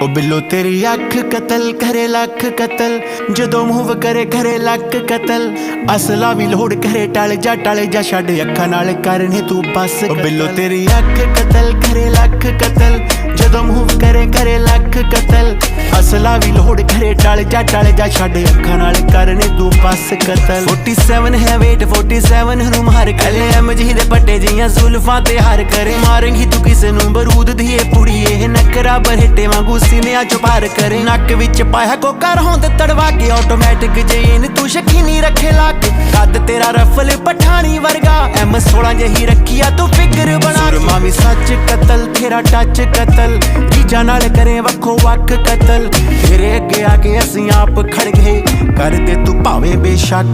ओ बिल्लो तेरी अख कतल करे लख कतल, जदों मूव करे करे लक कतल। असला भी लोड़ करे टल जा छड़ अखा नाल करने तू बस। ओ बिल्लो तेरी अख कतल करे लख कतल, जदों मूव करे करे लख कतल। असला भी लोड़ करे टल जा छड़ अखा नाल करने तू बस कतल। 47 है वेट 47 नू मार कले एमजी दे पट्टे जियां जुल्फां ते हार करे। मारेंगी तू किसे नू बरूद दी पुड़िए नकरा बरहटे वांगू सीने चो पार करे। नक विच पाया कोका होंद तड़वा के ऑटोमैटिक जेन तू शकीनी रखे लाके। कद तेरा रफल पठानी वर्गा M16 जही रखिया तू फिगर बना। मामी सच कतल तेरा टच कतल, जीजा नाल करे वखो वक कतल। तेरे अगे आके असीं आप खड़ गए कर दे तू भावे बेशक